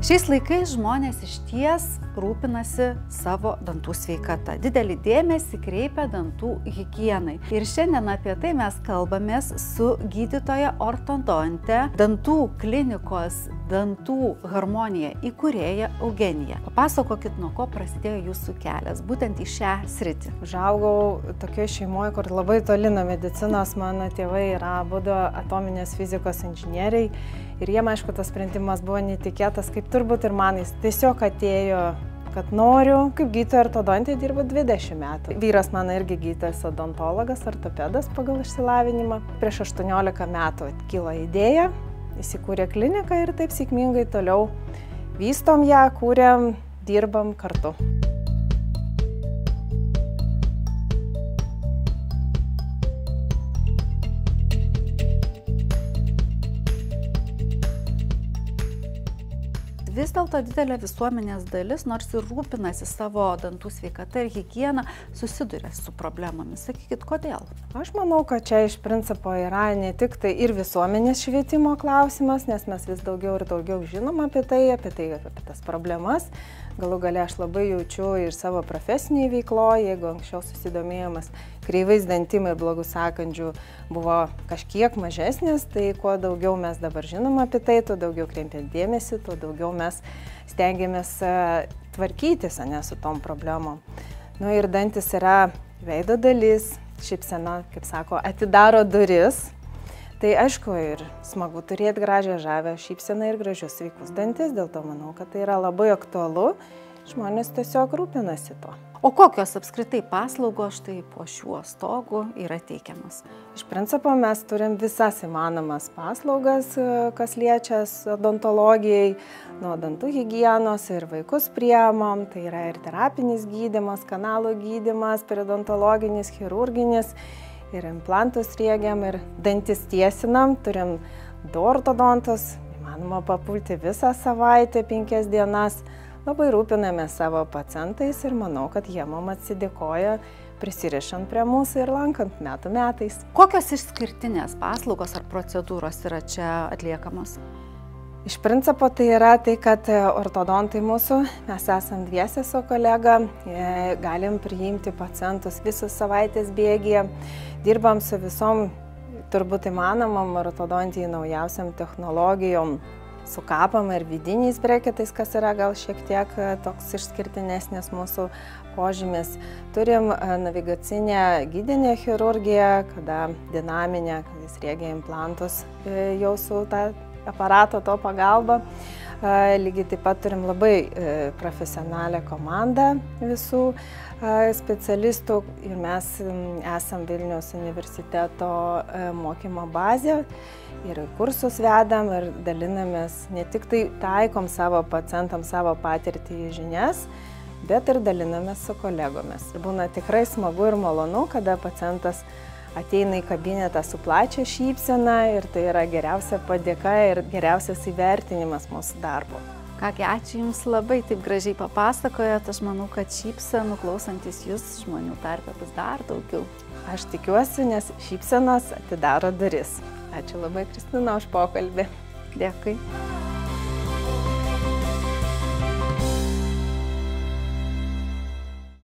Šiais laikais žmonės išties rūpinasi savo dantų sveikata. Didelį dėmesį kreipia dantų higienai. Ir šiandien apie tai mes kalbamės su gydytoja ortodonte, dantų klinikos Dantų harmonija įkūrėja Eugenija. Papasakokit, nuo ko prasidėjo jūsų kelias, būtent į šią sritį. Užaugau tokioje šeimoje, kur labai toli nuo medicinos. Mano tėvai yra abudu atominės fizikos inžinieriai. Ir jiem, aišku, tas sprendimas buvo netikėtas, kaip turbūt ir man. Jis tiesiog atėjo, kad noriu. Kaip gydytoja ortodontė dirbu 20 metų. Vyras mano irgi gydytojas odontologas, ortopedas pagal išsilavinimą. Prieš 18 metų kilo idėja, įsikūrė kliniką ir taip sėkmingai toliau vystom ją, kūrėm, dirbam kartu. Vis dėlto didelė visuomenės dalis, nors ir rūpinasi savo dantų sveikata ir higiena, susiduria su problemomis. Sakykit, kodėl? Aš manau, kad čia iš principo yra ne tik tai ir visuomenės švietimo klausimas, nes mes vis daugiau ir daugiau žinom apie tas problemas. Galų gale aš labai jaučiu ir savo profesiniai veikloje, jeigu anksčiau susidomėjimas kreivais dantim ir blogų sąkandžių buvo kažkiek mažesnis, tai kuo daugiau mes dabar žinom apie tai, tuo daugiau kreipiam dėmesį, tuo daugiau mes stengiamės tvarkytis, ne, su tom problemom. Nu ir dantis yra veido dalis, šypsena, kaip sako, atidaro duris. Tai aišku, ir smagu turėti gražią, žavę šypseną ir gražius sveikus dantis, dėl to manau, kad tai yra labai aktualu, žmonės tiesiog rūpinasi to. O kokios apskritai paslaugos štai po šiuo stogu yra teikiamas? Iš principo mes turim visas įmanomas paslaugas, kas liečia odontologijai, nuo dantų higienos ir vaikus priemam, tai yra ir terapinis gydymas, kanalų gydymas, periodontologinis, chirurginis. Ir implantus riegiam, ir dantis tiesinam, turim 2 ortodontus, įmanoma papulti visą savaitę, 5 dienas. Labai rūpiname savo pacientais ir manau, kad jie mums atsidėkoja prisirišant prie mūsų ir lankant metų metais. Kokios išskirtinės paslaugos ar procedūros yra čia atliekamos? Iš principo tai yra tai, kad ortodontai mūsų, mes esam dviese su kolega, galim priimti pacientus visus savaitės bėgyje, dirbam su visom turbūt įmanomam ortodontijai naujausiam technologijom, su kapam ir vidiniais breketais, kas yra gal šiek tiek toks išskirtinesnis mūsų požymis. Turim navigacinę gydinę chirurgiją, kada dinaminę, kad jis riegia implantus jau su tą aparato to pagalba. Lygiai taip pat turim labai profesionalią komandą visų specialistų ir mes esam Vilniaus universiteto mokymo bazė ir kursus vedam ir dalinamės, ne tik tai taikom savo pacientams savo patirtį žinias, bet ir dalinamės su kolegomis. Būna tikrai smagu ir malonu, kada pacientas ateina į kabinetą su plačia šypsena ir tai yra geriausia padėka ir geriausias įvertinimas mūsų darbo. Kągi, ačiū Jums labai, taip gražiai papasakojot. Aš manau, kad šypsenų klausantis Jūs žmonių tarpe bus dar daugiau. Aš tikiuosi, nes šypsenos atidaro duris. Ačiū labai, Kristina, už pokalbį. Dėkui.